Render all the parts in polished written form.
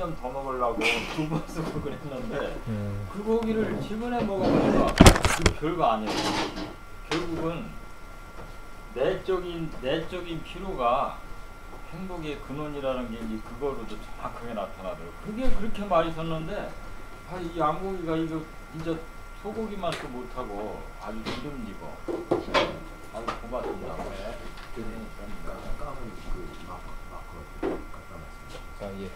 좀 더 먹으려고 2번 수국을 했는데 그 고기를 최근에 먹어보니까 별거 아니에요. 결국은 내적인 피로가 행복의 근원이라는 게 이제 그거로도 정확하게 나타나더라고요. 그게 그렇게 맛있었는데 이 양고기가 이거 진짜 소고기 맛도 못하고 아주 기름지고 아주 고맙습니다. 네. 까만 그 자, 예.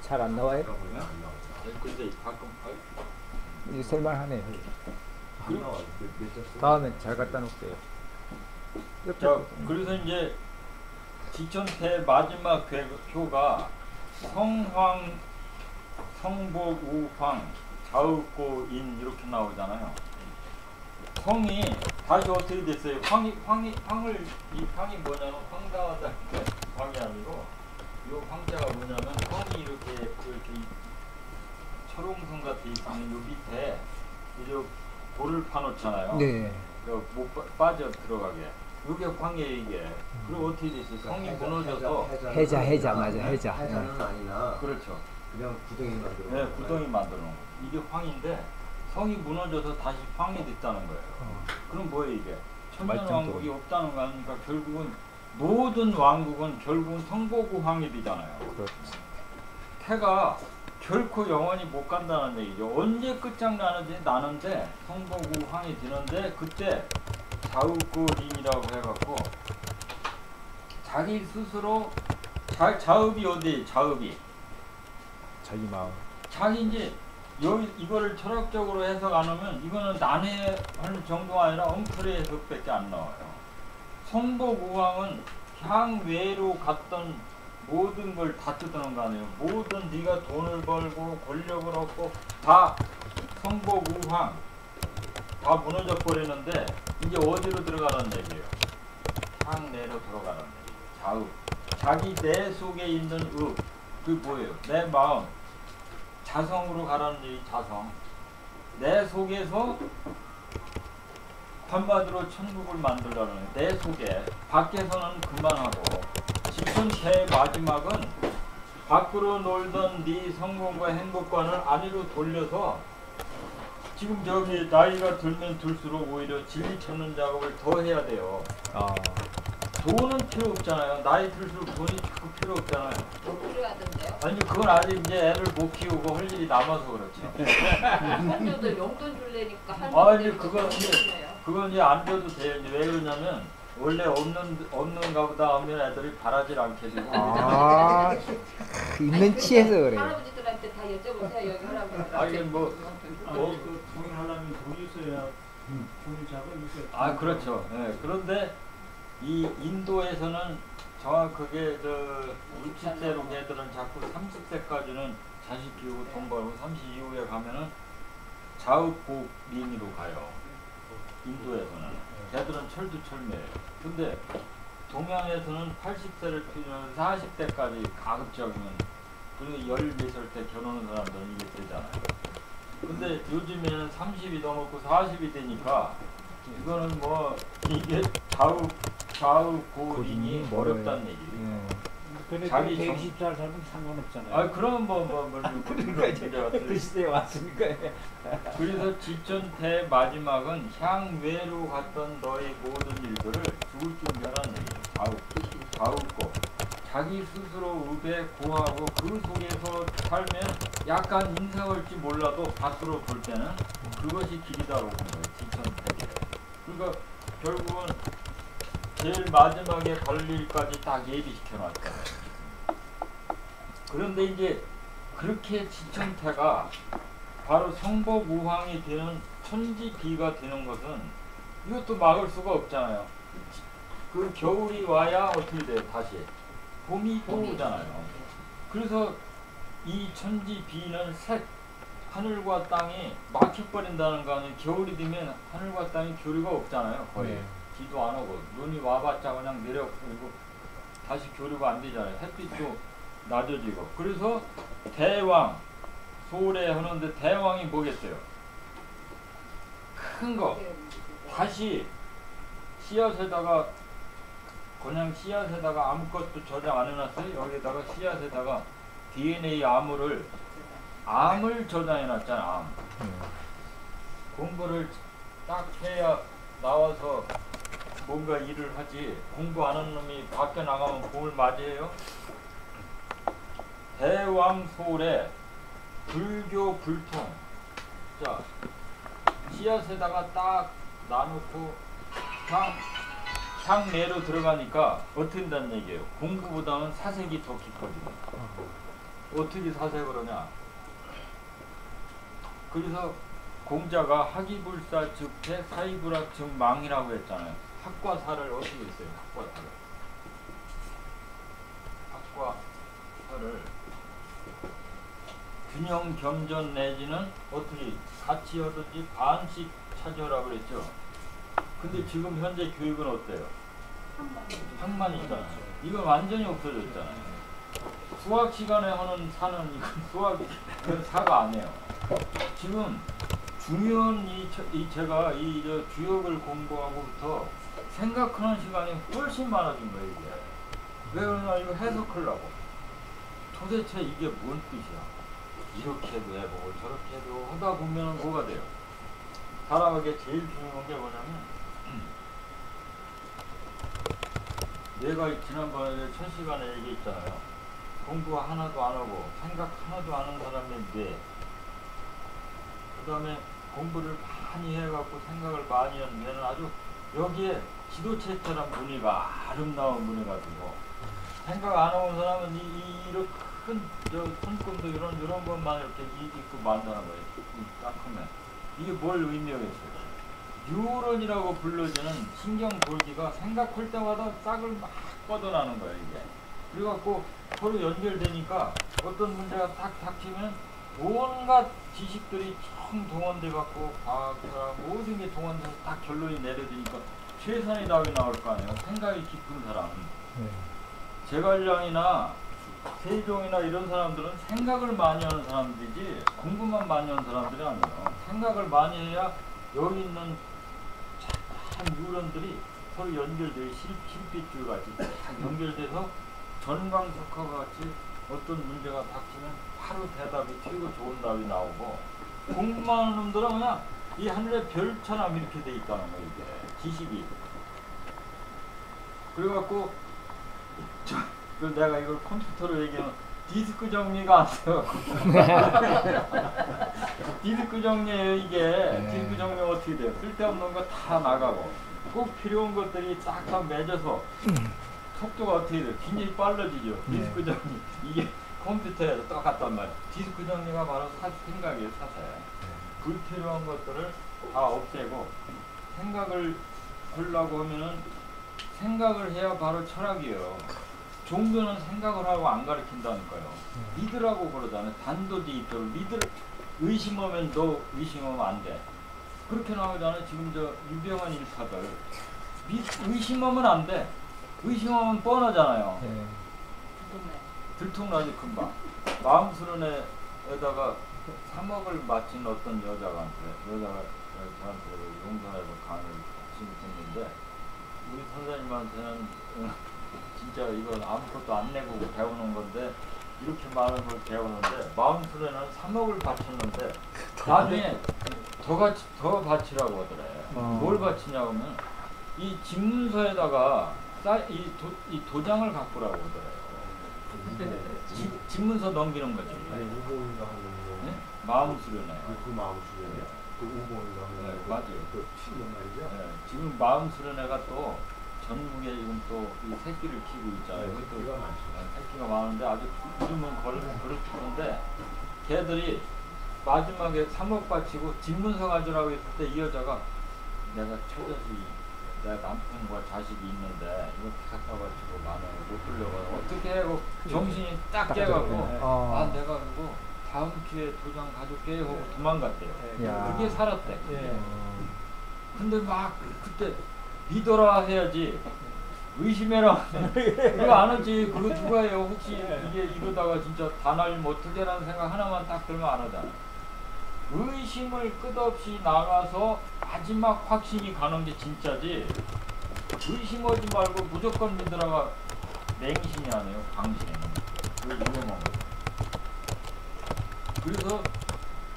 잘 안 나와요? 안 나와요. 근데 가끔 이제 쓸만하네요. 안 나와요. 다음에 잘 갖다 놓을게요. 자, 그래서 이제 지천태 마지막 효가 성황, 성복, 우황, 자읍고인 이렇게 나오잖아요. 성이 다시 어떻게 됐어요? 이 황이 뭐냐면 황당하다는 게 황이 아니고 이 황자가 뭐냐면 성이 이렇게 철옹성 같은 있으면 요 밑에 이제 돌을 파놓잖아요. 네. 못 빠져 들어가게. 이게 황이에요 이게. 그리고 어떻게 됐어요? 성이 무너져서 해자 맞아 해자. 해자는 아니나 그렇죠. 그냥 구덩이 만들어. 네, 구덩이 만들어 놓은 거. 이게 황인데 성이 무너져서 다시 황이 됐다는 거예요. 그럼 뭐예요 이게? 천년 왕국이 없다는 거 아닙니까? 결국은 모든 왕국은 결국은 성보구 황이 되잖아요. 그렇죠. 태가 결코 영원히 못 간다는 얘기죠. 언제 끝장나는지 나는데 성보구 황이 되는데 그때 자읍고린이라고 해갖고 자기 스스로 자읍이 어디? 자읍이 자기 마음. 자기 이제 이거를 철학적으로 해석 안 하면 이거는 난해할 정도가 아니라 엉터리 해석밖에 안 나와요. 성복우왕은 향외로 갔던 모든 걸 다 뜯어놓은 거 아니에요. 모든 네가 돈을 벌고 권력을 얻고 다 성복우왕 다 무너져 버리는데 이제 어디로 들어가는 얘기예요? 향내로 들어가는 얘기예요. 자읍. 자기 내 속에 있는 읍. 그게 뭐예요? 내 마음. 자성으로 가라는 얘기. 자성. 내 속에서 한마디로 천국을 만들라는 거예요. 내 속에. 밖에서는 그만하고. 지천태의 마지막은 밖으로 놀던 네 성공과 행복관을 안으로 돌려서 지금 저기 나이가 들면 들수록 오히려 진리 찾는 작업을 더 해야 돼요. 돈은 필요 없잖아요. 나이 들수록 돈이 자꾸 필요 없잖아요. 필요하던데요? 아니 그건 아직 이제 애를 못 키우고 할 일이 남아서 그렇죠. 손녀들 용돈 줄래니까 한. 아니 그건 이제 안 줘도 돼요. 이제 왜 그러냐면 원래 없는가 보다 하면 애들이 바라질 않게 되고. 있는 치에서 그래. 할아버지들한테 다 여쭤보세요. 여기 할아버지들. 아 이게 뭐 그 통일하려면 돈이 있어야 돈을 잡아 있어야. 그렇죠. 네. 그런데 이 인도에서는 정확하게 60세로 걔들은 자꾸 30세까지는 자식 키우고 돈 벌고 30 이후에 가면은 자읍고민으로 가요. 인도에서는. 걔들은 철두철미예요. 근데 동양에서는 80세를 피우면 40대까지 가급적이면 그리고 14살 때 결혼한 사람들은 이게 되잖아요. 근데 요즘에는 30이 넘었고 40이 되니까 이거는 뭐 이게 좌우고인이 어렵다는 얘기예요. 자기 120살 살면 상관없잖아요. 그럼 그 시대에 왔으니까. 그래서 지천태 마지막은 향외로 갔던 너의 모든 일들을 죽을 준비하라는 얘기예요. 좌우고 자기 스스로 읍에 고하고 그 속에서 살면 약간 인상할지 몰라도 밭으로 볼 때는 그것이 길이다고 보는 거예요. 지천태에. 그러니까 결국은 제일 마지막에 갈 일까지 딱 예비시켜 놨잖아요. 그런데 이제 그렇게 지천태가 바로 성복우황이 되는 천지비가 되는 것은 이것도 막을 수가 없잖아요. 그 겨울이 와야 어떻게 돼요? 다시 봄이 또 오잖아요. 그래서 이 천지비는 하늘과 땅이 막혀버린다는 거 아니에요. 겨울이 되면 하늘과 땅이 교류가 없잖아요. 거의 비도 안 오고 눈이 와봤자 그냥 내려버리고 다시 교류가 안 되잖아요. 햇빛도 낮아지고. 그래서 대왕 소래 하는데 대왕이 뭐겠어요? 큰 거 다시 씨앗에다가 그냥 씨앗에다가 아무것도 저장 안 해놨어요. 여기다가 씨앗에다가 DNA 암을 저장해놨잖아. 암. 공부를 딱 해야 나와서 뭔가 일을 하지. 공부 안 하는 놈이 밖에 나가면 공을 맞이해요. 대왕소래 불교 불통. 자, 씨앗에다가 딱 놔놓고 향내로 들어가니까 어떻게 된다는 얘기예요. 공부보다는 사색이 더 깊어지고. 어떻게 사색을 하냐. 그래서 공자가 학이불사 즉태 사이불학 즉망이라고 했잖아요. 학과 사를 어떻게 했어요? 학과 사를 균형 겸전 내지는 어떻게 같이 하든지 반씩 차지하라고 그랬죠. 근데 지금 현재 교육은 어때요? 학만 있잖아요. 이건 완전히 없어졌잖아요. 수학 시간에 하는 사는 이건 수학은 사가 아니에요. 지금 중요한 제가 저 주역을 공부하고부터 생각하는 시간이 훨씬 많아진 거예요. 이게. 왜 그러나 이거 해석하려고. 도대체 이게 뭔 뜻이야? 이렇게 해도 해보고 저렇게 해도 하다 보면 뭐가 돼요? 사람에게 제일 중요한 게 뭐냐면 내가 지난번에 첫 시간에 얘기했잖아요. 공부 하나도 안 하고 생각 하나도 안 하는 사람인데 그 다음에 공부를 많이 해갖고 생각을 많이 하는 데는 아주 여기에 지도체처럼 무늬가 아름다운 무늬 가지고 생각 안 하는 사람은 이렇게 큰 손금도 이런 것만 이렇게 입고 만드는 거예요. 딱 하면 이게 뭘 의미하겠어요? 뉴런이라고 불러지는 신경 돌기가 생각할 때마다 싹을 막 뻗어나는 거예요. 이게 그래갖고 서로 연결되니까 어떤 문제가 딱 닥치면 온갖 지식들이 총 동원돼 갖고 과학이나 모든 게 동원돼서 딱 결론이 내려지니까 최선의 답이 나올 거 아니에요. 생각이 깊은 사람. 제갈량이나 세종이나 이런 사람들은 생각을 많이 하는 사람들이지 공부만 많이 하는 사람들이 아니에요. 생각을 많이 해야 여기 있는 참 뉴런들이 서로 연결돼요. 실핏줄 같이 딱 연결돼서 전광석화 같이 어떤 문제가 닥치면 바로 대답이 튀고 좋은 답이 나오고 공부만 하는 놈들은 그냥 이 하늘에 별처럼 이렇게 돼 있다는 거예요. 이게 지식이. 그래갖고 내가 이걸 컴퓨터로 얘기하면 디스크 정리가 안 돼요. 디스크 정리예요 이게. 디스크 정리 어떻게 돼요? 쓸데없는 거 다 나가고 꼭 필요한 것들이 딱 맺어서 속도가 어떻게 돼요? 굉장히 빨라지죠. 디스크 정리. 이게 컴퓨터에서 똑같단 말이에요. 디스크 정리가 바로 생각이에요. 사세. 불필요한 것들을 다 없애고 생각을 하려고 하면은 생각을 해야 바로 철학이에요. 종교는 생각을 하고 안 가르친다니까요. 믿으라고 그러잖아요. 단도직입적으로 의심하면 너 의심하면 안 돼. 그렇게 나오잖아요. 지금 저 유병한 일파들 의심하면 안 돼. 의심하면 뻔하잖아요. 들통나지 금방. 마음스러운 애에다가 3억을 바친 어떤 여자가 저한테 용산에서 강의를 신청했는데 우리 선생님한테는 진짜 이건 아무것도 안 내고 배우는 건데 이렇게 많은 걸 배우는데 마음술에는 3억을 바쳤는데 나중에 더 바치라고 하더래. 뭘 바치냐고 하면 이 집문서에다가 이 도장을 갖고라고 하더래요. 집문서 넘기는 거지. 우봉인가 하는 거. 네? 마음술에네. 그 마음술에. 그 우봉인가 하는 네, 거. 맞아요. 그 치는 말이죠. 네, 지금 마음술에네가 또 전국에 지금 또 이 새끼를 키우고 있잖아요. 네, 새끼가 많죠. 새끼가 많은데 아주 이름은 그렇던데 걔들이 마지막에 3억 바치고 집문서 가져라고 했을 때 이 여자가 내가 내 남편과 자식이 있는데 이거 갖다 바치고 만 원을 못 돌려가지고 어떻게 하고 정신이 딱 깨갖고 아 내가 이거 다음 주에 도장 가져올게 하고 도망갔대요. 그게 살았대. 근데 막 그때 믿어라 해야지 의심해라 이거 안 하지. 그거 누가 해요. 혹시 이게 이러다가 진짜 다 날리면 어떡해라는 생각 하나만 딱 들면 안 하잖아. 의심을 끝없이 나가서 마지막 확신이 가는 게 진짜지 의심하지 말고 무조건 믿으라가 맹신이 아니에요. 광신은. 그걸 위험한 거죠. 그래서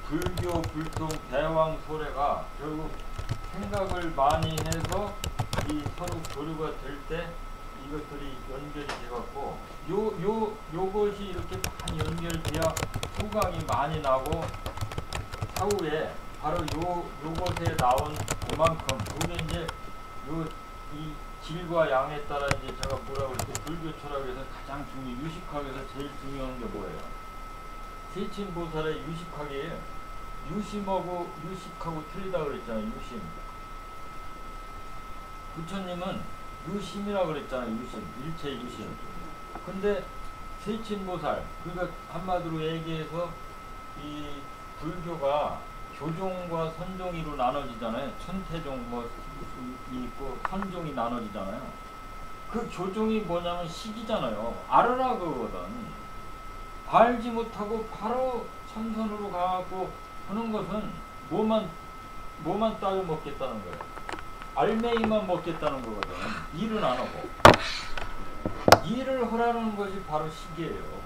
불교, 불통, 대왕 소래가 결국 생각을 많이 해서 이 서로 교류가 될 때 이것들이 연결이 돼갖고 요것이 이렇게 많이 연결돼야 후광이 많이 나고 사후에 바로 요것에 나온 그만큼 요게 이제 이 질과 양에 따라 이제 제가 뭐라고 그랬지 불교 철학에서 가장 유식학에서 제일 중요한 게 뭐예요? 세친보살의 유식학이에요. 유식하고 틀리다 그랬잖아요. 유심. 부처님은 유심이라고 그랬잖아요. 유심. 일체 유심. 근데 세친보살, 그러니까 한마디로 얘기해서 이 불교가 교종과 선종이로 나눠지잖아요. 천태종 뭐 있고 선종이 나눠지잖아요. 그 교종이 뭐냐면 식이잖아요. 알으라 그거거든. 알지 못하고 바로 참선으로 가고 하는 것은 뭐만 따져 먹겠다는 거예요. 알맹이만 먹겠다는 거거든. 일은 안 하고. 일을 하라는 것이 바로 식이에요.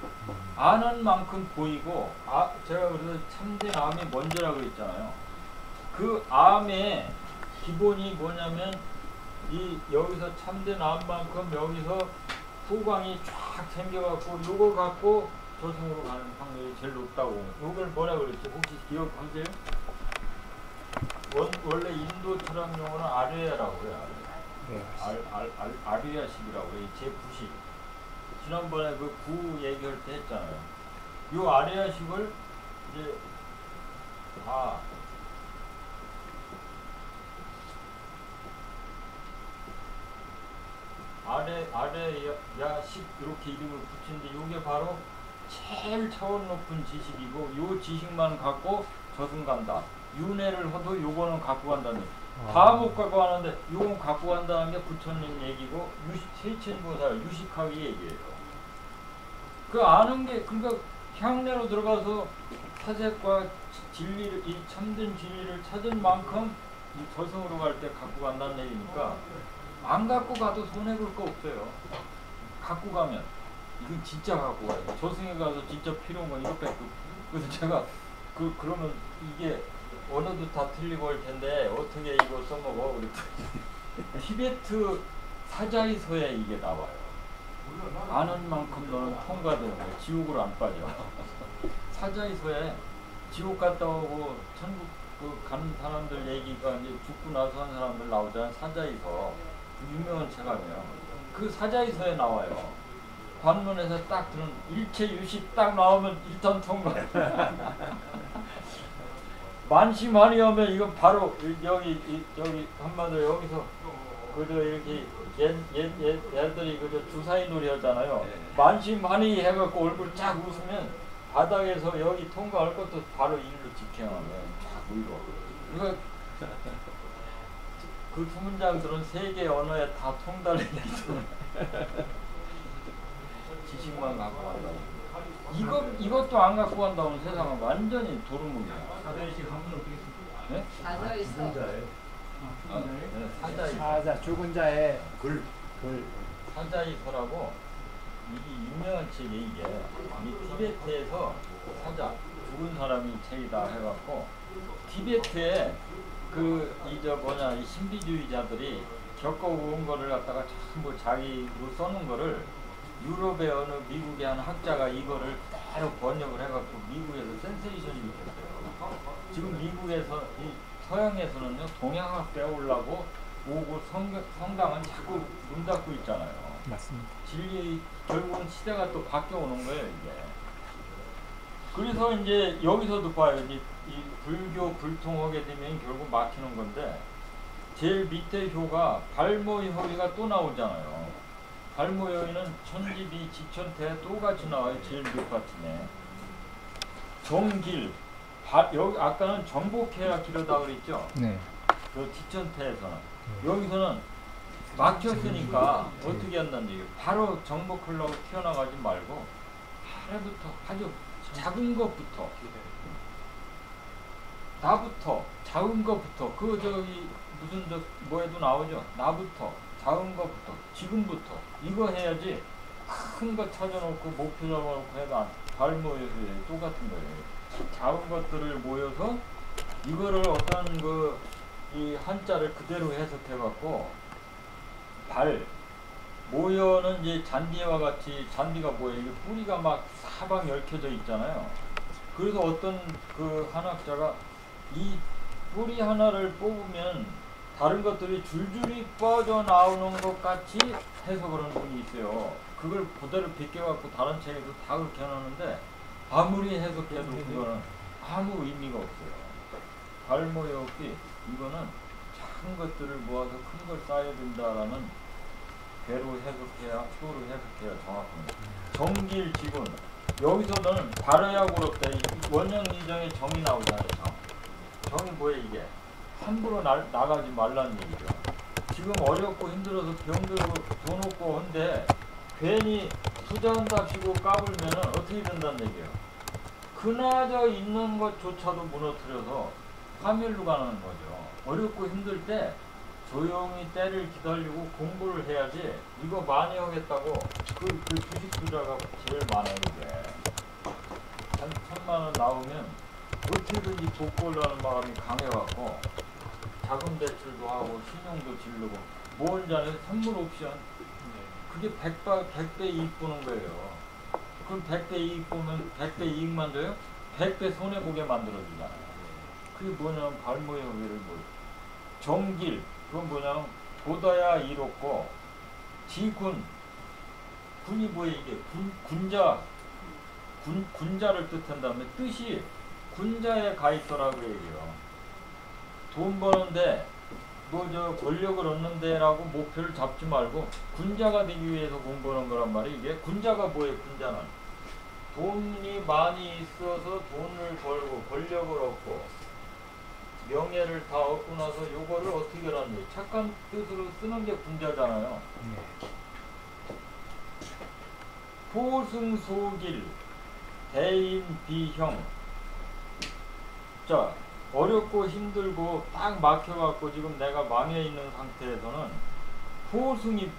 아는 만큼 보이고, 제가 그래서 참된 암이 먼저라 그랬잖아요. 그 암의 기본이 뭐냐면 여기서 참된 암만큼 여기서 후광이 쫙 생겨갖고 요거 갖고 저승으로 가는 확률이 제일 높다고. 요걸 뭐라 그랬지? 혹시 기억하세요? 원래 인도 철학 용어는 아르야라고 해요. 아르야식이라고 해요. 제9식. 지난번에 그 구 얘기할 때 했잖아요. 요 아르야식을 이제 다 아래야식 이렇게 이름을 붙이는데 요게 바로 제일 차원 높은 지식이고 요 지식만 갖고 저승 간다. 윤회를 해도 요거는 갖고 간다는 다 못 갖고 가는데 요건 갖고 간다는 게 부처님 얘기고 세친보살 유식하기 얘기예요. 그 아는 게 그러니까 향내로 들어가서 사색과 진리를 이 참된 진리를 찾은 만큼 이 저승으로 갈 때 갖고 간다는 얘기니까 안 갖고 가도 손해 볼 거 없어요. 갖고 가면 이건 진짜 갖고 가요. 저승에 가서 진짜 필요한 건 이것밖에 없고. 그래서 제가 그러면 이게 언어도 다 틀리고 할 텐데 어떻게 이거 써먹어? 그랬더니 티베트 사자이서에 이게 나와요. 아는 만큼 너는 통과되는 거야. 지옥으로 안 빠져. 사자이서에 지옥 갔다 오고 천국 가는 사람들 얘기가 이제 죽고 나서 한 사람들 나오잖아요. 사자이서. 유명한 책이에요. 그 사자이서에 나와요. 관문에서 딱 들은 일체 유식 딱 나오면 일단 통과. 만시만이 하면 이건 바로 여기 한마디로 여기서 그저 이렇게 얘들이 그저 주사위 놀이 하잖아요. 만시만이 해갖고 얼굴 쫙 웃으면 바닥에서 여기 통과할 것도 바로 일로 직행하는 거예요. 쫙 울고. 그러니까 그 두 문장들은 세계 언어에 다 통달되기 때문에 지식만 갖고 간다고. 이것도 안 갖고 간다면 세상은 완전히 도루묵이야. 사자의식 한번 어떻게 씁니까? 네? 사자있어. 사자에 사자 죽은 자의 글 사자이서라고 이게 유명한 책이 이게 이 티베트에서 사자 죽은 사람이 책이다 해갖고 티베트에 이 신비주의자들이 겪어온 거를 갖다가 전부 자기로 써놓은 거를 유럽의 어느 미국의 한 학자가 이거를 그대로 번역을 해갖고 미국에서 센세이션이 됐어요. 지금 미국에서 이 서양에서는요 동양학 배우려고 오고 성당은 자꾸 문 닫고 있잖아요. 맞습니다. 진리 결국은 시대가 또 바뀌어 오는 거예요 이게. 그래서 이제 여기서도 봐요. 이 불교 불통하게 되면 결국 막히는 건데 제일 밑에 효가 발모효의가 또 나오잖아요. 발모효의는 천지비 지천태 똑같이 나와요. 제일 밑바탕에. 정길 여기 아까는 정복해야 기르다 그랬죠. 네. 그 지천태에서는 여기서는 막혔으니까 어떻게 한다는 얘기예요. 바로 정복하려고 튀어나가지 말고 아래부터 아주 작은 것부터 나부터 작은 것부터 무슨 뭐에도 나오죠. 나부터 작은 것부터 지금부터 이거 해야지 큰 거 찾아놓고 목표 잡아놓고 해도 발모여서 똑같은 거예요. 작은 것들을 모여서 이거를 어떤 이 한자를 그대로 해석해 갖고 발 모여는 이제 잔디와 같이 잔디가 뭐예요? 이게 뿌리가 막 사방 얽혀져 있잖아요. 그래서 어떤 그 한학자가 이 뿌리 하나를 뽑으면 다른 것들이 줄줄이 뻗어나오는 것 같이 해석을 하는 분이 있어요. 그걸 그대로 비껴갖고 다른 책에도 다 그렇게 해놨는데 아무리 해석해도 그거는 아무 의미가 없어요. 발모여기 이거는 작은 것들을 모아서 큰 걸 쌓아야 된다라는 배로 해석해야, 표로 해석해야 정확합니다. 정길지군. 여기서는 발어야구롭다. 원형 이정에 정이 나오잖아요. 정이 뭐예요 이게? 함부로 나가지 말라는 얘기죠. 지금 어렵고 힘들어서 병들고 돈 없고 한데 괜히 투자한답시고 까불면 어떻게 된다는 얘기예요. 그나저 있는 것조차도 무너뜨려서 파멸로 가는 거죠. 어렵고 힘들 때 조용히 때를 기다리고 공부를 해야지. 이거 많이 하겠다고 그 주식 투자가 제일 많아요. 이게 한 1,000만 원 나오면 어떻게든지 복구하려는 마음이 강해갖고 자금 대출도 하고 신용도 지르고 뭐 하는지 선물 옵션 그게 100배 이익 보는 거예요. 그럼 100배 이익 보면 100배 이익만 줘요? 100배 손해보게 만들어주잖아요. 그게 뭐냐면 발모여기를 뭐 정길 그건 뭐냐면 보다야 이롭고 지군 군이 뭐예요 이게 군자를 뜻한다면 뜻이 군자에 가 있어라고 얘기해요. 돈 버는데 뭐 저 권력을 얻는데라고 목표를 잡지 말고 군자가 되기 위해서 공부하는 거란 말이에요. 이게 군자가 뭐예요? 군자는 돈이 많이 있어서 돈을 벌고 권력을 얻고 명예를 다 얻고 나서 요거를 어떻게 하는지 착한 뜻으로 쓰는 게 군자잖아요. 포승소길 대인 비형. 자 어렵고 힘들고 딱 막혀갖고 지금 내가 망해 있는 상태에서는 포승이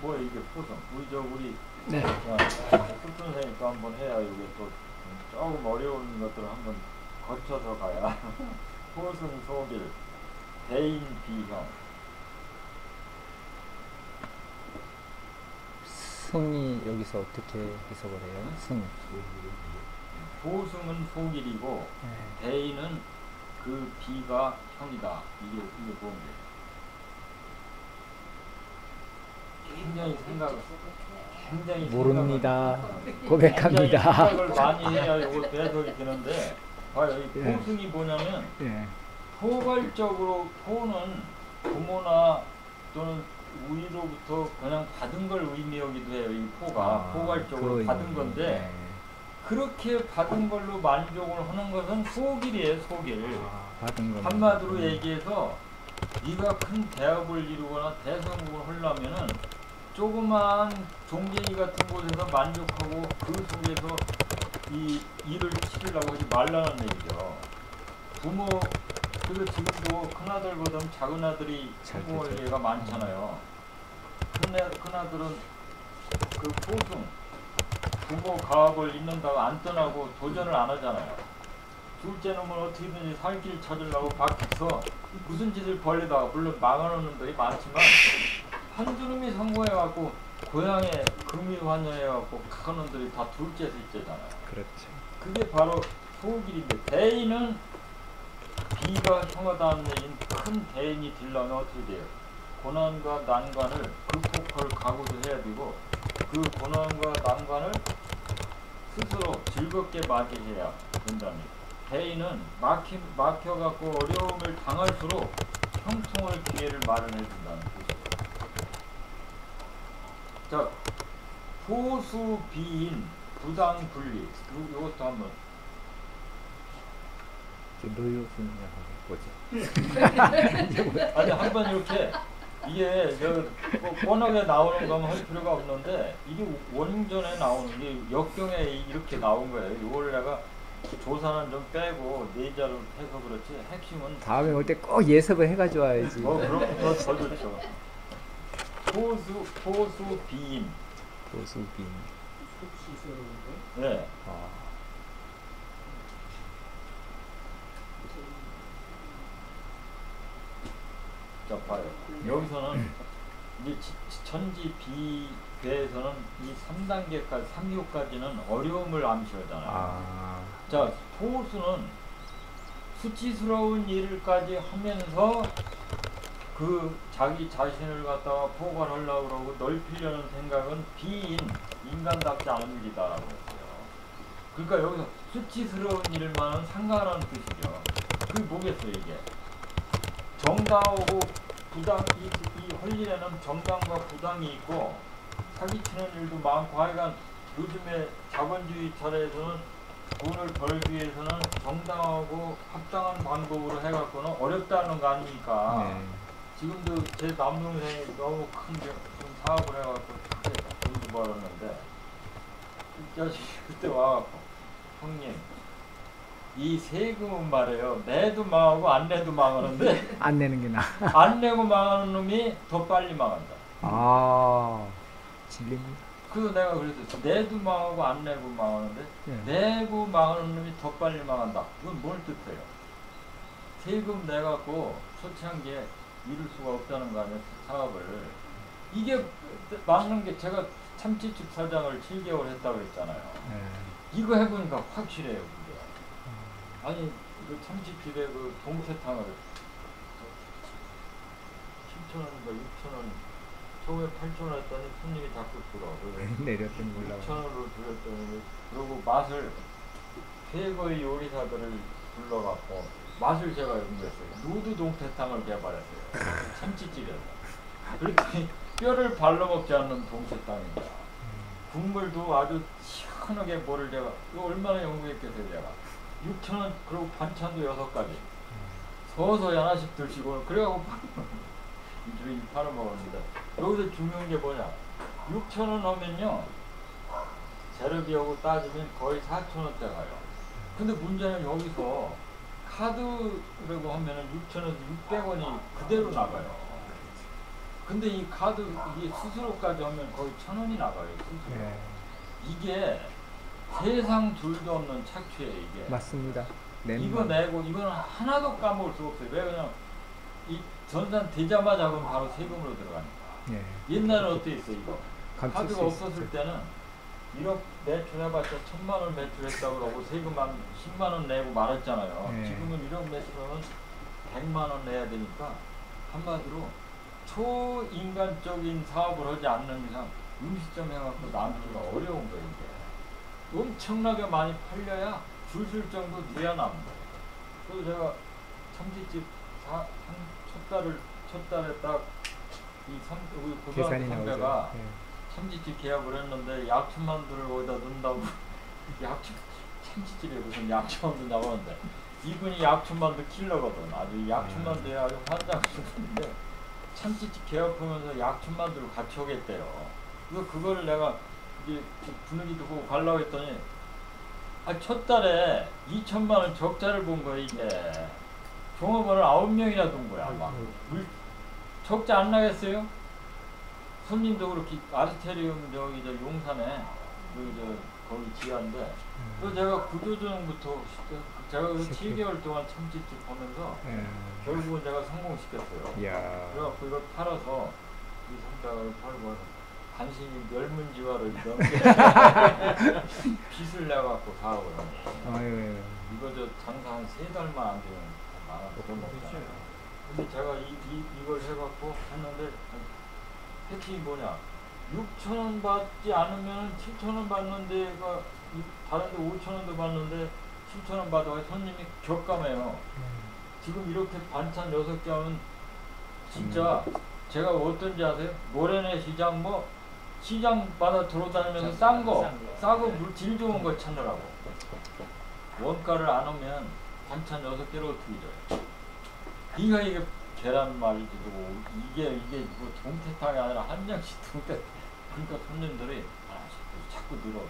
뭐야 이게 포승 우리 네. 습선생니까 한번 해야 이게 또 조금 어려운 것들을 한번 거쳐서 가야 포승소길 대인 비형. 승이 여기서 어떻게 해석을 해요? 승. 포승은 소길이고 네. 대인은 그 비가 형이다. 이게 보면 굉장히 모릅니다. 굉장히 고백합니다. 생각을 많이 해야 이거 배석이 되는데 봐요. 이 예. 포승이 뭐냐면 예. 포괄적으로 포는 부모나 또는 우리로부터 그냥 받은 걸 의미하기도 해요. 이 포가 포괄적으로 그 받은 의미. 건데 네. 그렇게 받은 걸로 만족을 하는 것은 소길이에요. 소길. 받은 거. 한마디로 얘기해서 네가 큰 대업을 이루거나 대성공을 하려면은 조그만 종갱이 같은 곳에서 만족하고 그 속에서 이 일을 치르려고 하지 말라는 얘기죠. 부모 그리고 지금도 큰아들보다 작은아들이 성공할 예가 많잖아요. 큰아들은 그 포승 부모 가업을 잇는다고 안 떠나고 도전을 안 하잖아요. 둘째 놈은 어떻게든지 살 길 찾으려고 밖에서 무슨 짓을 벌리다가 물론 망하는 놈들이 많지만 한두 놈이 성공해갖고 고향에 금이환영해갖고 큰 놈들이 다 둘째 셋째잖아요. 그렇죠. 그게 바로 소길인데 대인은 비가 형하다는 얘기는 큰 대인이 되려면 어떻게 돼요? 고난과 난관을 극복할 각오도 해야 되고 그 고난과 난관을 스스로 즐겁게 맞이해야 된답니다. 대인은 막혀갖고 어려움을 당할수록 형통할 기회를 마련해 준다는 뜻이에요. 자, 포수비인 부당분리 요것도 한번 노유승이라고 보죠. 아니 한번 이렇게 이게 뭐 뻔하게 나오는 거면 할 필요가 없는데 이게 원전에 나오는 게 역경에 이렇게 나온 거예요. 이걸 내가 조사는 좀 빼고 내자로 해서 그렇지 핵심은 다음에 올 때 꼭 예습을 해가지고 와야지. 그럼 더 좋죠. 포수비인 보수빈. 수치스러운데. 네. 아, 자 봐요. 여기서는 이제 천지 비계에서는 이 3단계까지 3교까지는 어려움을 암시하잖아요. 아, 자 소수는 수치스러운 일까지 하면서 그 자기 자신을 갖다가 포괄하려고 그러고 넓히려는 생각은 비인 인간답지 않은 일이다라고 했어요. 그러니까 여기서 수치스러운 일만은 상관하는 뜻이죠. 그게 뭐겠어요 이게? 정당하고 부당 이 헐리에는 정당과 부당이 있고 사기치는 일도 많고 하여간 요즘에 자본주의 사회에서는 돈을 벌기 위해서는 정당하고 합당한 방법으로 해갖고는 어렵다는 거 아닙니까? 네. 지금도 제 남동생이 너무 큰 좀 사업을 해갖고 크게 돈도 벌었는데 이 자식이 그때 와갖고 형님 이 세금은 말이에요 내도 망하고 안 내도 망하는데 안 내는 게 나. 안 내고 망하는 놈이 더 빨리 망한다. 아, 진리입니다. 그래서 내가 그랬어. 내도 망하고 안 내고 망하는데 네. 내고 망하는 놈이 더 빨리 망한다. 그건 뭘 뜻해요? 세금 내갖고 초창한 게 이룰 수가 없다는 거 아니에요? 사업을. 이게 맞는 게 제가 참치집 사장을 7개월 했다고 했잖아요. 네. 이거 해보니까 확실해요. 그게. 아니 그 참치집에 그 동태탕을 7,000원인가 6,000원 처음에 8,000원 했더니 손님이 자꾸 들어. 내렸더니 올라가. 6,000원으로 드렸더니 그리고 맛을 최고의 요리사들을 불러갖고 맛을 제가 연구했어요. 누드 동태탕을 개발했어요. 참치집에서. 그랬더니 뼈를 발라먹지 않는 동태탕입니다. 국물도 아주 시원하게 뭐를 제가 이거 얼마나 연구했겠어요 제가. 6,000원 그리고 반찬도 6가지 서서히 하나씩 드시고 그래갖고 저희 팔아먹었는데 여기서 중요한 게 뭐냐 6,000원 하면요 재료비하고 따지면 거의 4,000원대 가요. 근데 문제는 여기서 카드라고 하면은 6,000원에서 600원이 그대로 나가요. 근데 이 카드 이게 수수료까지 하면 거의 1,000원이 나가요. 수수료. 네. 이게 세상 둘도 없는 착취예요 이게. 맞습니다. 이거 내고 이거는 하나도 까먹을 수 없어요. 왜 그냥 이 전산 되자마자 그럼 바로 세금으로 들어가니까. 네. 옛날에 어떻게 했어요 이거? 감출 카드가 수 없었을 있었죠. 때는 1억 매출해봤자 1,000만 원 매출했다고 그러고 세금 한 10만 원 내고 말았잖아요. 네. 지금은 1억 매출하면 100만 원 내야 되니까 한마디로 초인간적인 사업을 하지 않는 이상 음식점 해갖고 남기가 어려운 거예요 이게. 엄청나게 많이 팔려야 줄 설 정도 돼야 남는 거예요. 그래서 제가 참치집 첫 달에 딱 이 우리 계산이 고등학교 나오죠. 선배가 네. 참치집 계약을 했는데 약초만두를 거기다 넣는다고 참치집에 무슨 약초만두 나오는데 이분이 약초만두 킬러거든. 아주 약초만두에 아주 환장을 쓰는데 참치집 계약하면서 약초만두를 같이 오겠대요. 그래서 그거를 내가 이제 분위기도 보고 가려고 했더니 첫 달에 2천만 원 적자를 본 거야 이게. 종업원을 9명이나 둔 거야 막. 적자 안 나겠어요? 손님도 그렇게 아르테리움 저기 저 용산에 거기 지하인데 그래서 제가 구조조정부터 제가 7개월 동안 참치집 보면서 네. 결국은 제가 성공시켰어요. 이야. 그래갖고 이걸 팔아서 이 선배가 팔고 간신히 멸문지화를 넘게 빚을 내갖고 사업을 하네. 아유. 이거 저 장사 한 3달만 안 되면 돈 없잖아요. 근데 제가 이걸 해갖고 했는데 핵심이 뭐냐 6,000원 받지 않으면 7,000원 받는 데가 다른 데 5,000원도 받는데 7,000원 받아서 손님이 격감해요. 지금 이렇게 반찬 6개 하면 진짜 제가 어떤지 아세요? 모래내 시장 뭐 시장마다 돌아다니면서 싼 거 싸고 질 좋은 거 찾느라고 원가를 안 오면 반찬 6개를 어떻게 줘요? 이게 계란말이도 이게 뭐 동태탕이 아니라 한정식 동태 그러니까 손님들이 자꾸 늘어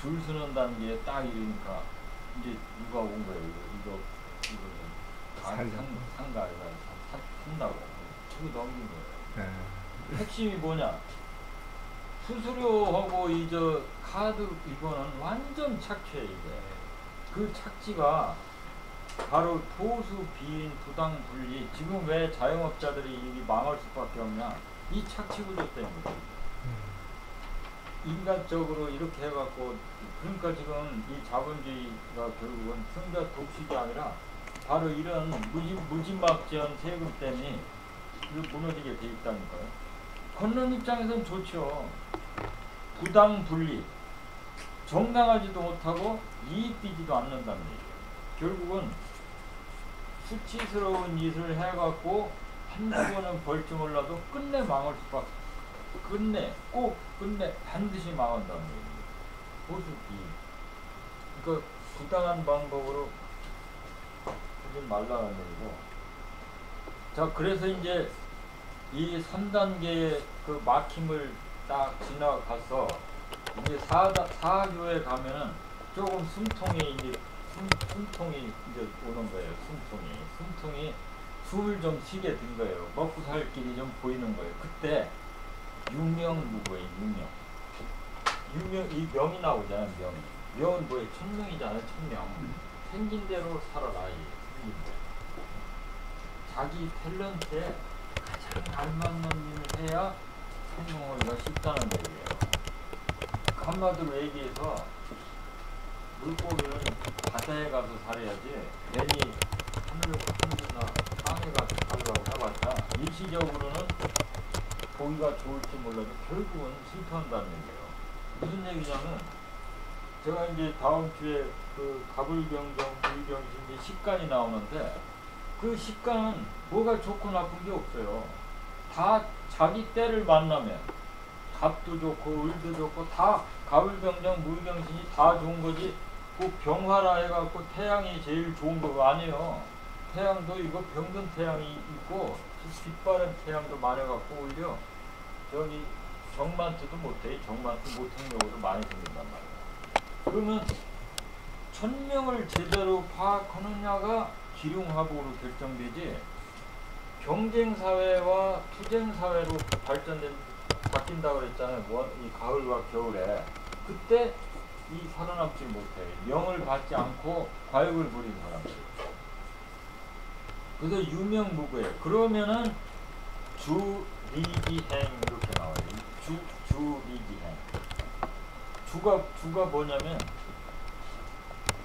줄 서는 단계에 딱 이러니까 이제 누가 온 거예요 이거 상가에서 산다고 그거 넘긴 거예요. 네. 핵심이 뭐냐 수수료하고 이 저 카드 이거는 완전 착취해 이게. 그 착취가 바로 토수 비인 부당 분리. 지금 왜 자영업자들이 이게 망할 수밖에 없냐? 이 착취 구조 때문에. 인간적으로 이렇게 해갖고 그러니까 지금 이 자본주의가 결국은 승자 독식이 아니라 바로 이런 무지막지한 세금 때문에 이거 무너지게 돼 있다니까요. 걷는 입장에서는 좋죠. 부당 분리, 정당하지도 못하고 이익 띠지도 않는다는 얘기예요. 결국은 수치스러운 짓을 해갖고 한두 번은 벌지 몰라도 끝내 망할 수밖에. 끝내 반드시 망한다는 얘기예요. 보수비. 그러니까 부당한 방법으로 하지 말라는 얘기고. 자, 그래서 이제 이 3단계의 그 막힘을 딱 지나가서 이제 4교에 가면은 조금 숨통이 이제 숨통이 이제 오는 거예요. 숨통이 숨을 좀 쉬게 된 거예요. 먹고 살 길이 좀 보이는 거예요. 그때 유명무고예요. 유명 이 명이 나오잖아요. 명은 뭐예요? 천명이잖아요. 천명. 생긴 대로 살아라. 생긴 대로. 자기 탤런트에 가장 알맞는 일을 해야 성공하기가 쉽다는 얘기예요. 한마디로 얘기해서 물고기는 바다에 가서 살아야지 괜히 하늘이나 땅에 가서 살라고 해봤자 일시적으로는 고기가 좋을지 몰라도 결국은 실패한다는 얘기예요. 무슨 얘기냐면 제가 이제 다음 주에 그 가불경정, 불경신비 식간이 나오는데 그 식간은 뭐가 좋고 나쁜 게 없어요. 다 자기 때를 만나면 갑도 좋고 을도 좋고 다 가불경정, 무경신이 다 좋은 거지. 그 병화라 해갖고 태양이 제일 좋은 거가 아니에요. 태양도 이거 병든 태양이 있고 빛바른 태양도 많아갖고 오히려 저기 정만투도 못해. 정만투 못한 경우도 많이 생긴단 말이에요. 그러면 천명을 제대로 파악하느냐가 기륭화복으로 결정되지 경쟁사회와 투쟁사회로 바뀐다고 그랬잖아요. 이 가을과 겨울에. 그때 이 살아남지 못해. 명을 받지 않고 과욕을 부린 사람들. 그래서 유명무고예요. 그러면은 주리기행 이렇게 나와요. 주리기행. 주가 뭐냐면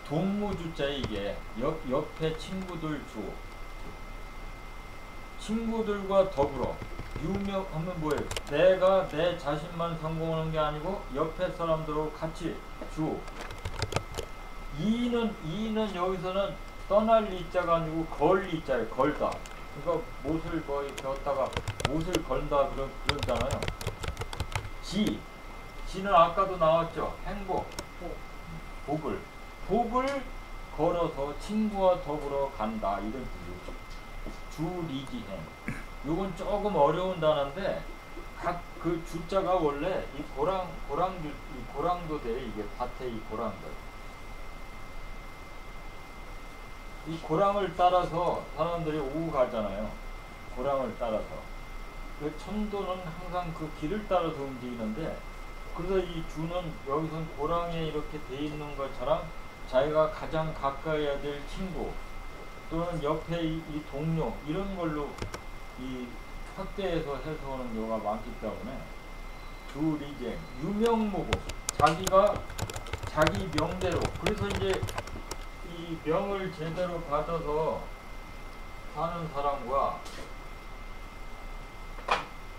동무주자 이게 옆에 친구들 주. 친구들과 더불어 유명하면 뭐예요? 내가 내 자신만 성공하는 게 아니고 옆에 사람들하고 같이 주. 이는 여기서는 떠날 이자가 아니고 걸 이자예요. 걸다. 그러니까 못을 뭐 이렇게 얻다가 못을 걸다 그러잖아요. 지는 아까도 나왔죠. 행복, 복을 걸어서 친구와 더불어 간다 이런 뜻이죠. 주리기행. 요건 조금 어려운 단어인데 각 그 주자가 원래 이 고랑도 돼. 이게 밭에 이 고랑들. 이 고랑을 따라서 사람들이 오고 가잖아요. 고랑을 따라서. 그 천도는 항상 그 길을 따라서 움직이는데 그래서 이 주는 여기선 고랑에 이렇게 돼 있는 것처럼 자기가 가장 가까이야 될 친구 또는 옆에 이 동료 이런 걸로 이 확대해서 해석하는 경우가 많기 때문에 주리쟁, 유명무고 자기가 자기 명대로 그래서 이제 이 명을 제대로 받아서 사는 사람과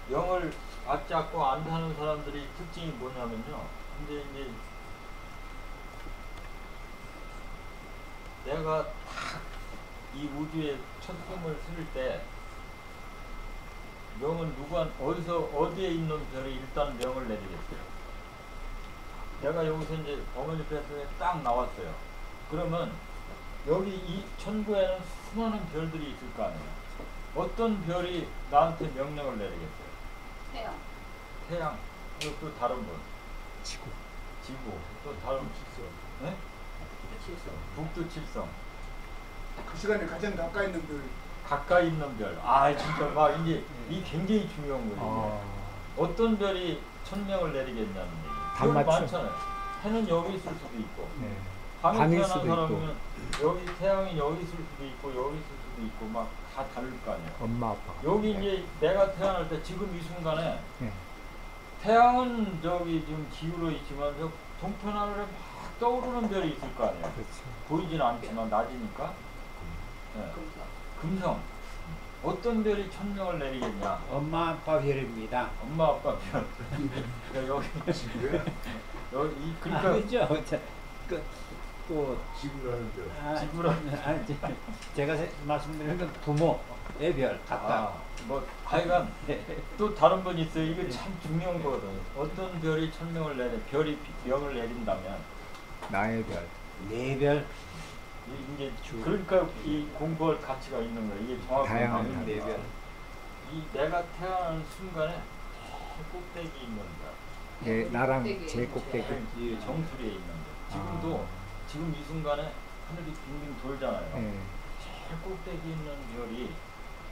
명을 받지 않고 안 사는 사람들이 특징이 뭐냐면요. 근데 이제 내가 딱 이 우주에 첫 꿈을 쓸 때 명은 어디에 있는 별이 일단 명을 내리겠어요. 내가 여기서 이제 어머니 뱃속에 딱 나왔어요. 그러면 여기 이 천구에는 수많은 별들이 있을 거 아니에요. 어떤 별이 나한테 명령을 내리겠어요? 태양. 또 다른 분. 지구. 또 다른 칠성. 네? 북두칠성. 그 시간에 가장 가까이 있는 별. 가까이 있는 별. 아 진짜 막 이제 이 굉장히 중요한 거예요. 어떤 별이 천명을 내리겠냐는 얘기. 단맞춤. 많잖아요. 해는 여기 있을 수도 있고, 네. 밤에 밤일 태어난 수도 있고. 사람이면 여기 태양이 여기 있을 수도 있고 여기 있을 수도 있고 막 다 다를 거 아니에요. 엄마 아빠. 여기 이제 내가 태어날 때 지금 이 순간에 네. 태양은 저기 지금 지구로 있지만 저 동편하늘에 막 떠오르는 별이 있을 거 아니에요. 그렇죠. 보이지는 않지만 낮이니까. 네. 금성. 어떤 별이 천명을 내리겠냐? 엄마 아빠 별입니다. 엄마 아빠 별. 그러니까 여기 지구야? 여기 그러니까 그렇죠. 또 지구라는 데. 지구라. 제가 말씀드리는 건 부모의 별 같다. 뭐 하여간 또 다른 분 있어요. 이게 참 중요한 거거든. 어떤 별이 천명을 별이 명을 내린다면 나의 별. 네 별. 이게 그러니까 이 공부할 가치가 있는 거예요. 이게 정확한 다양한 답입니다. 네 별. 이 내가 태어나는 순간에 제일 꼭대기 있는 별. 예, 나랑 꼭대기에 제일 있는 꼭대기. 이 정수리에 있는 별. 지금도 지금 이 순간에 하늘이 빙빙 돌잖아요. 예. 제일 꼭대기 있는 별이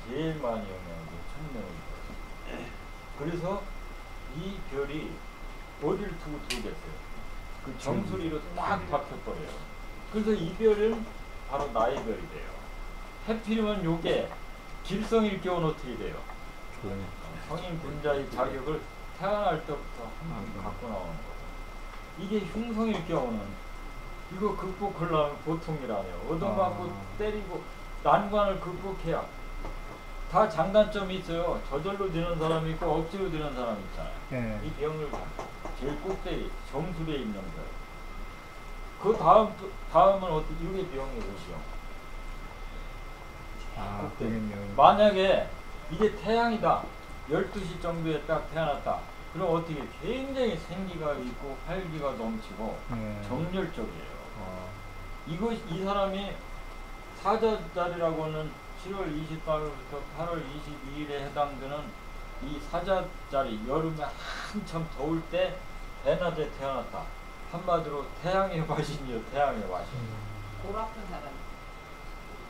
제일 많이 오면 천명을 줘요. 그래서 이 별이 어디를 두고 들어오겠어요? 그 정수리로 딱 박혀버려요. 그래서 이 별은 바로 나의 별이 돼요. 해필이면 요게 길성일 경우는 어떻게 돼요? 좋아요. 성인 군자의 자격을 태어날 때부터 항상 갖고 나오는 거예요. 이게 흉성일 경우는 이거 극복하려면 보통 일 아니에요. 얻어맞고 때리고 난관을 극복해야 다 장단점이 있어요. 저절로 되는 사람이 있고 억지로 되는 사람이 있잖아요. 예. 이 병을 제일 꼭대기 정수리에 있는 거예요. 그 다음은 어떻게 이게 병이에요. 병. 아, 그러면 만약에 이게 태양이다. 12시 정도에 딱 태어났다. 그럼 어떻게 굉장히 생기가 있고 활기가 넘치고 예. 정열적이에요. 이 사람이 사자자리라고는 7월 24일부터 8월 22일에 해당되는 이 사자자리 여름에 한참 더울 때 대낮에 태어났다. 한마디로 태양의 화신이요. 태양의 화신. 골 아픈 사람.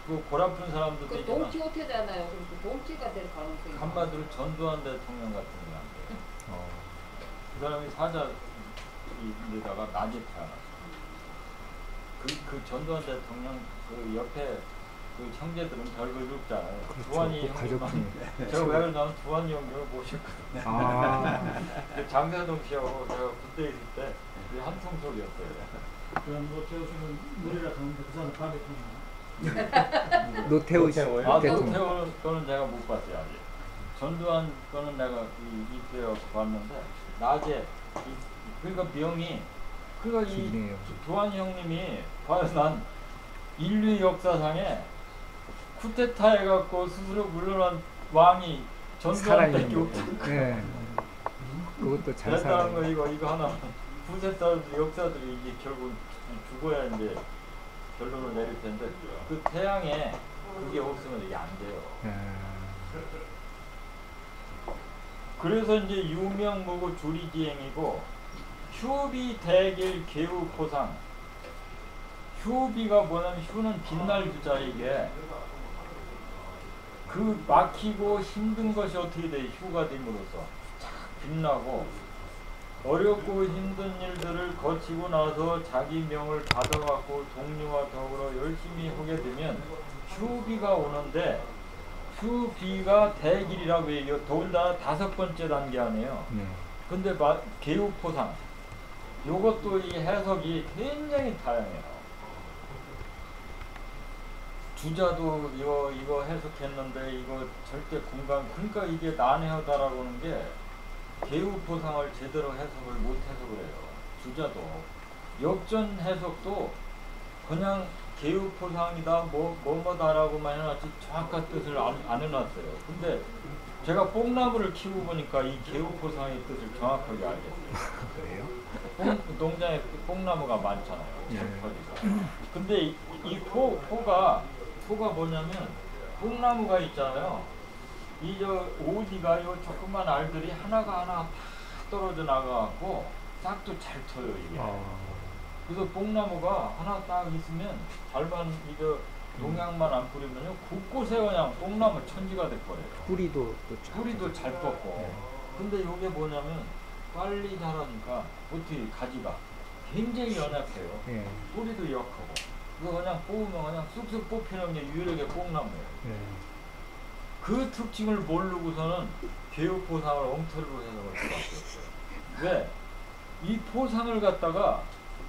그 골아픈 사람들도 그 있지만 동치호태잖아요. 그럼 그 동치가 될 가능성이. 한마디로 전두환 대통령 같은 사람들. 그 사람이 사자인데다가 낮에 태어났어. 그 전두환 대통령 그 옆에 그 형제들은 별걸 줍잖아요. 그렇죠. 두환이 그 가족분이. 제가 왜 그러냐면 두환이 형님을 모셨거든요. 아, 그 장세동 씨하고 제가 군대에 있을 때 한 통속이었어요. 그럼 노태우씨는 물이라 가는데 그 사람 가겠구나. 노태우 씨 아, 대통령. 노태우 거는 내가 못 봤어요 아직. 전두환 거는 내가 입대해서 봤는데 낮에 그러니까 병이 그러니까 이 기네요. 두환 형님이 과연 난 인류 역사상에 쿠데타 해갖고 스스로 물러난 왕이 전두환밖에 살아있는 없다. 거. 예. 그것도 잘 대단한 거 살아요. 이거 하나 후세 사람들 역사들이 이제 결국 죽어야 이제 결론을 내릴 텐데 그 태양에 그게 없으면 이게 안 돼요. 예. 그래서 이제 유명무고 주리지행이고 휴비 대길 개우포상. 휴비가 뭐냐면 휴는 빛날 주자 이게 그 막히고 힘든 것이 어떻게 돼 휴가 됨으로써 쫙 빛나고 어렵고 힘든 일들을 거치고 나서 자기 명을 받아갖고 동료와 더불어 열심히 하게 되면 휴비가 오는데 휴비가 대길이라고 얘기해요. 더군다나 5번째 단계 아니에요. 네. 근데 개우포상 요것도 이 해석이 굉장히 다양해요. 주자도 이거 해석했는데 이거 절대 공감 그러니까 이게 난해하다라고 하는 게 개우포상을 제대로 해석을 못 해서 그래요. 주자도 역전 해석도 그냥 개우포상이다 뭐뭐다라고만 해놨지 정확한 뜻을 안 해놨어요. 근데 제가 뽕나무를 키우고 보니까 이 개우포상의 뜻을 정확하게 알겠어요. 그래요? 농장에 뽕나무가 많잖아요. 예. 철퍼지가. 근데 이 포가 뭐냐면 뽕나무가 있잖아요. 이 저 오디가 요 조그만 알들이 하나가 하나 다 떨어져 나가갖고 싹도 잘 터요 이게. 그래서 뽕나무가 하나 딱 있으면 잘만 이저 농약만 안 뿌리면요 곳곳에 그냥 뽕나무 천지가 돼버려요. 뿌리도 또 잘. 뿌리도 잘 뻗고. 근데 이게 뭐냐면 빨리 자라니까 어떻게 가지가 굉장히 연약해요. 예. 뿌리도 역하고 그거 그냥 뽑으면 그냥 쑥쑥 뽑히는 게 유일하게 뽕나무예요. 예. 그 특징을 모르고서는 개우포상을 엉터리로 해석을 할 수밖에 없어요. 왜? 이 포상을 갖다가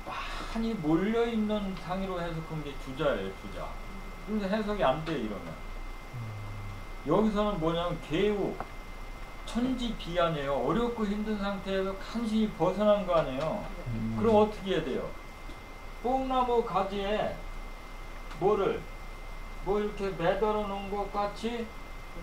많이 몰려있는 상의로 해석한 게 주자예요, 주자. 근데 해석이 안 돼, 이러면. 여기서는 뭐냐면 개우, 천지비아니에요. 어렵고 힘든 상태에서 간신히 벗어난 거 아니에요. 그럼 어떻게 해야 돼요? 뽕나무 가지에 뭐 이렇게 매달아 놓은 것 같이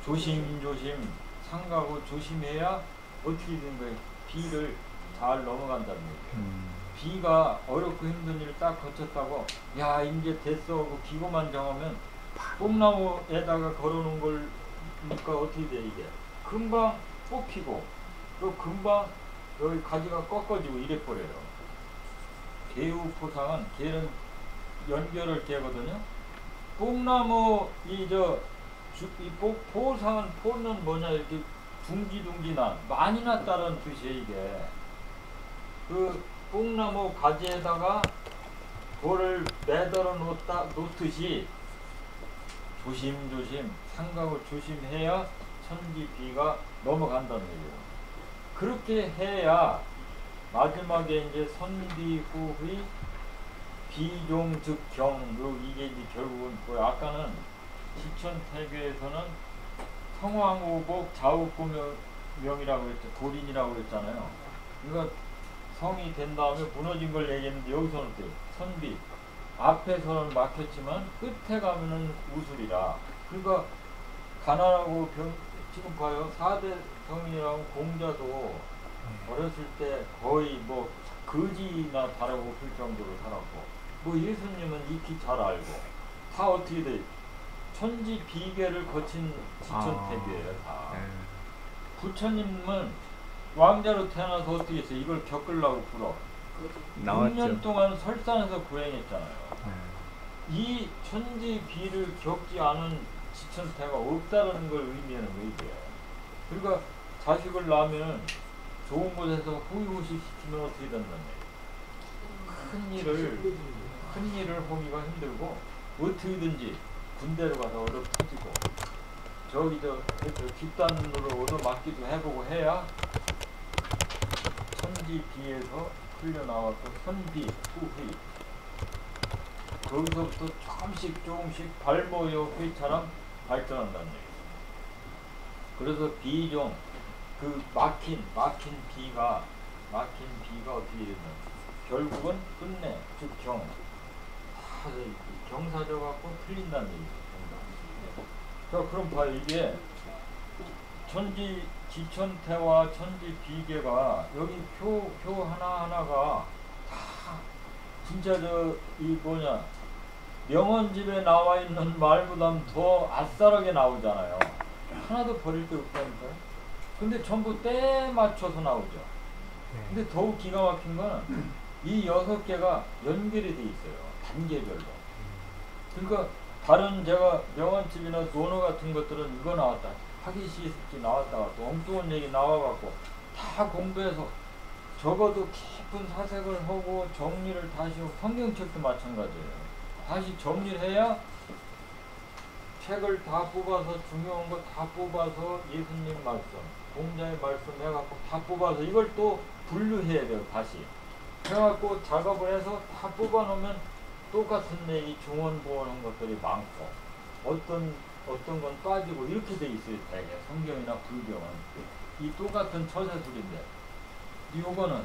조심조심 상가고 조심해야 어떻게 된 거예요? 비를 잘 넘어간다는 얘기예요. 비가 어렵고 힘든 일을 딱 거쳤다고 야 이제 됐어 하고 기고만 정하면 뽕나무에다가 걸어놓은 거니까 어떻게 돼 이게 금방 뽑히고 또 금방 여기 가지가 꺾어지고 이래버려요. 개우포상은 개는 연결을 개거든요. 뽕나무 포상은 포는 뭐냐 이렇게 둥지둥지 많이 났다는 뜻이에요 이게. 그 뽕나무 가지에다가 돌을 매달아 놓듯이 조심조심 상각을 조심해야 천지비가 넘어간다는 얘기예요. 그렇게 해야 마지막에 이제 선비후의 비종즉경 이게 이제 결국은 아까는 지천태교에서는 성황우복 좌우고명이라고 했죠. 돌인이라고 했잖아요. 그러니까 성이 된 다음에 무너진 걸 얘기했는데 여기서는 어때요? 선비 앞에서는 막혔지만 끝에 가면은 우술이라. 그러니까 가난하고 지금 봐요. 4대 성인이라고 공자도 어렸을 때 거의 뭐 거지나 다르고 그럴 정도로 살았고 뭐 예수님은 익히 잘 알고 다 어떻게 돼? 천지 비계를 거친 지천태교예요 다. 부처님은 왕자로 태어나서 어떻게 했어요? 이걸 겪으려고 불어. 나왔죠. 6년 동안 설산에서 고행했잖아요. 이 천지 비를 겪지 않은 지천태가 없다는 걸 의미하는 거예요. 그러니까 자식을 낳으면 좋은 곳에서 후유식 시키면 어떻게 된다는 거예요? 큰 일을 하기가 힘들고 어떻게든지 군대로 가서 얻어 터지고 저기 저 집단으로 얻어 맞기도 해보고 해야 천지비에서 흘려나와서 선비, 후회 거기서부터 조금씩 발모여 회처럼 발전한다는 얘기예요. 그래서 비종 그 막힌 비가 어떻게 되면 결국은 끝내 즉경 경사져 갖고 틀린다는 얘기예요. 자 그럼 봐요. 이게 지천태와 천지비계가 여기 표 하나하나가 다 진짜 이 명언집에 나와 있는 말보다 더 아싸하게 나오잖아요. 하나도 버릴 게 없다니까요. 근데 전부 때에 맞춰서 나오죠. 근데 더욱 기가 막힌 거는 이 6개가 연결이 돼 있어요. 단계별로. 그러니까 다른 제가 명언집이나 논어 같은 것들은 이거 나왔다. 하기시스키 나왔다가 또 엉뚱한 얘기 나와갖고 다 공부해서 적어도 깊은 사색을 하고 정리를 다시 하고 성경책도 마찬가지예요. 다시 정리를 해야 책을 다 뽑아서 중요한 거 다 뽑아서 예수님 말씀, 공자의 말씀 해갖고 다 뽑아서 이걸 또 분류해야 돼요. 다시 해갖고 작업을 해서 다 뽑아놓으면 똑같은 얘기 중원부원한 것들이 많고 어떤 건 빠지고 이렇게 돼 있어요. 대개 성경이나 불경은 이 똑같은 처세술인데 이거는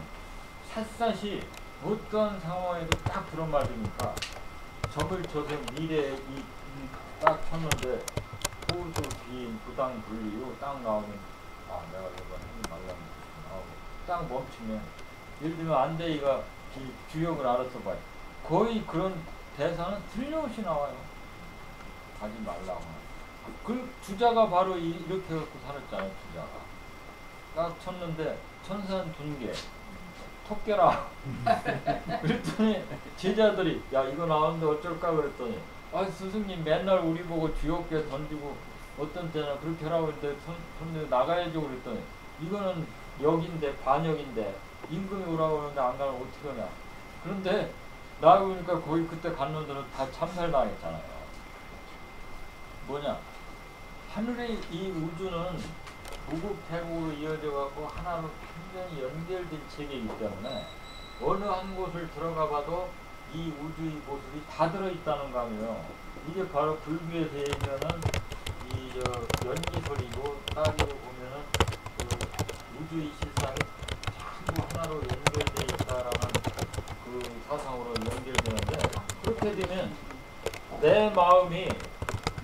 샅샅이 어떤 상황에도 딱 들어맞으니까 점을 쳐서 미래에 딱 쳤는데 호수 비인 부당 분리로 딱 나오면 내가 이건 하지 말라는 뜻이 나오고 딱 멈추면 예를 들면 안대희가 주역을 알아서 봐요. 거의 그런 대사는 틀림없이 나와요. 가지 말라고. 그 주자가 바로 이렇게 갖고 살았잖아요. 주자가 딱 쳤는데 천산 둔개 토끼라 그랬더니 제자들이 야 이거 나오는데 어쩔까 그랬더니 스승님 맨날 우리 보고 주역계 던지고 어떤 때는 그렇게 하라고 했는데 손에 나가야죠 그랬더니 이거는 역인데 반역인데 임금이 오라고 하는데 안 가면 어떻게 하냐. 그런데 나하고 보니까 거기 그때 간 놈들은 다 참살당했잖아요. 뭐냐, 하늘의 이 우주는 무국태국으로 이어져 갖고 하나로 완전히 연결된 체계이기 때문에 어느 한 곳을 들어가 봐도 이 우주의 모습이 다 들어있다는 거며, 이게 바로 불교에서 얘기하는 이 연기설이고, 따지고 보면은 그 우주의 실상이 전부 하나로 연결되어 있다라는 그 사상으로 연결되는데, 그렇게 되면 내 마음이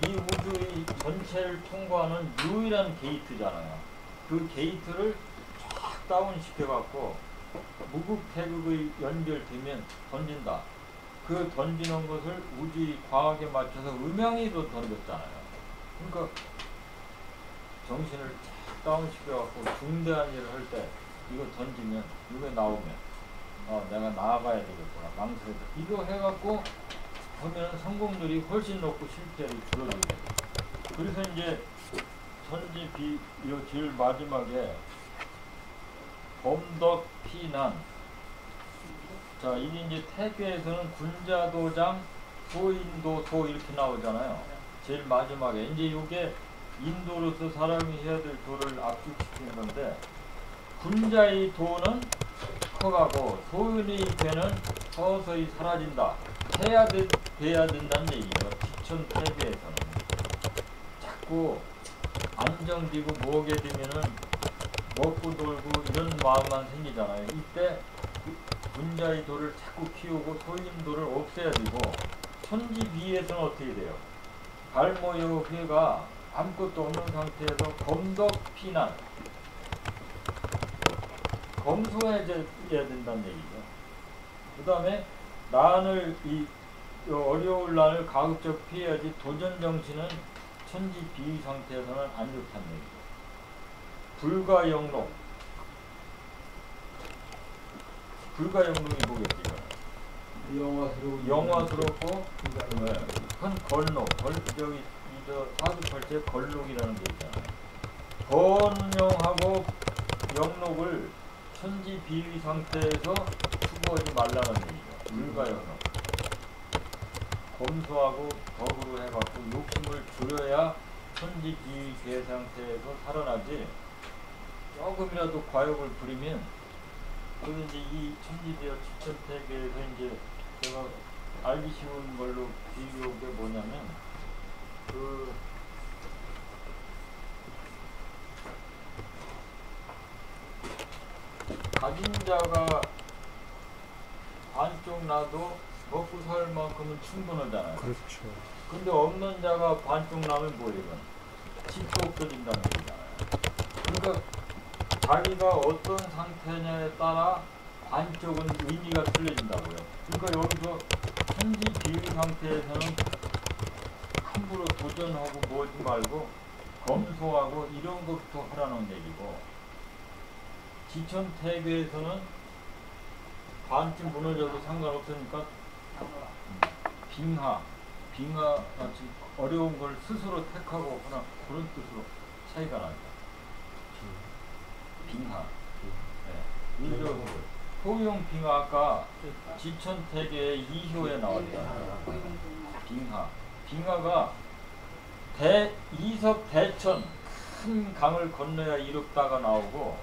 이 우주의 전체를 통과하는 유일한 게이트잖아요. 그 게이트를 쫙 다운시켜 갖고 무국태국의 연결되면 던진다. 그 던지는 것을 우주의 과학에 맞춰서 음양이도 던졌잖아요. 그러니까 정신을 쫙 다운시켜 갖고 중대한 일을 할 때 이거 던지면, 이거 나오면 내가 나아가야 되겠구나, 망설여져, 이거 해갖고 하면 성공률이 훨씬 높고 실패율이 줄어들게. 그래서 이제 천지비 이 제일 마지막에 범덕피난. 자, 이게 이제 태계에서는 군자도장, 소인도소 이렇게 나오잖아요. 제일 마지막에 이제 이게 인도로서 사람이 해야 될 도를 압축시키는 건데, 군자의 도는 커가고 소인의 배는 서서히 사라진다. 돼야 된다는 얘기죠. 지천태계에서는 자꾸 안정되고 뭐게 되면은 먹고 돌고 이런 마음만 생기잖아요. 이때 군자의 도를 자꾸 키우고 소인도를 없애야 되고, 천지비에서는 어떻게 돼요? 발모여 회가 아무것도 없는 상태에서 검덕피난, 검소해져야 된다는 얘기죠. 그 다음에 난을 어려울 난을 가급적 피해야지, 도전 정신은 천지 비위 상태에서는 안 좋다는 얘기죠. 불가영록. 불가영록이 뭐겠지? 영화스럽고 큰 걸록. 저기 사주팔자에 걸록이라는 게 있잖아요. 번영하고 영록을 천지 비위 상태에서 추구하지 말라는 얘기죠. 불가영록. 검소하고 덕으로 해갖고 욕심을 줄여야 천지 비위 계 상태에서 살아나지, 조금이라도 과욕을 부리면, 그래서 이제 이 천지비와 지천태계에서 이제 제가 알기 쉬운 걸로 비교한 게 뭐냐면, 가진 자가 반쪽 나도 먹고 살 만큼은 충분하잖아요. 그렇죠. 근데 없는 자가 반쪽 나면 뭐예요? 집도 없어진다는 얘기잖아요. 그러니까 자기가 어떤 상태냐에 따라 반쪽은 의미가 틀려진다고요. 그러니까 여기서 천지 비위 상태에서는 함부로 도전하고 뭐지 말고 검소하고 이런 것부터 하라는 얘기고, 지천태계에서는 반쯤 무너져도 상관없으니까 빙하같이 어려운 걸 스스로 택하고 하나, 그런 뜻으로 차이가 나죠. 빙하. 네. 호용 빙하 아까 지천태계의 2효에 나왔잖아요. 빙하가 이섭 대천 큰 강을 건너야 이롭다가 나오고,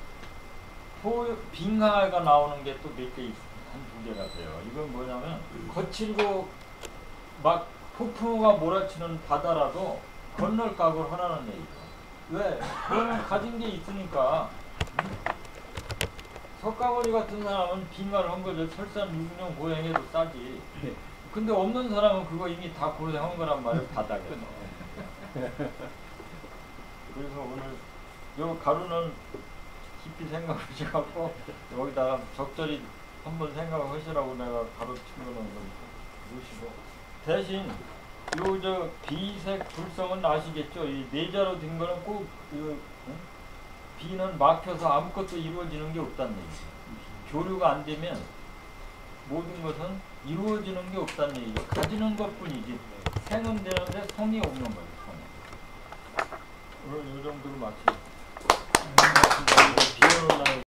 빙하가 나오는 게 또 몇 개 한 두 개가 돼요. 이건 뭐냐면 거칠고 막 폭풍우가 몰아치는 바다라도 건널 각오를 하라는 얘기죠. 왜? 그러면 가진 게 있으니까. 석가모니 같은 사람은 빙하를 한 거죠. 설산 6년 고행해도 싸지. 근데 없는 사람은 그거 이미 다 고생한 거란 말이에요. 바닥에서. 그래서 오늘 요 가루는 깊이 생각하셔갖고 여기다가 적절히 한번 생각하시라고 내가 가르친 거는 놓으시고, 대신 요 비색 불성은 아시겠죠? 이 네자로 된 거는 꼭 비는 막혀서 아무것도 이루어지는 게 없다는 얘기죠. 교류가 안 되면 모든 것은 이루어지는 게 없다는 얘기죠. 가지는 것뿐이지 생은 되는데 성이 없는 거죠. 성이. 오늘 이 정도로 마치겠습니다. 아유, 아유.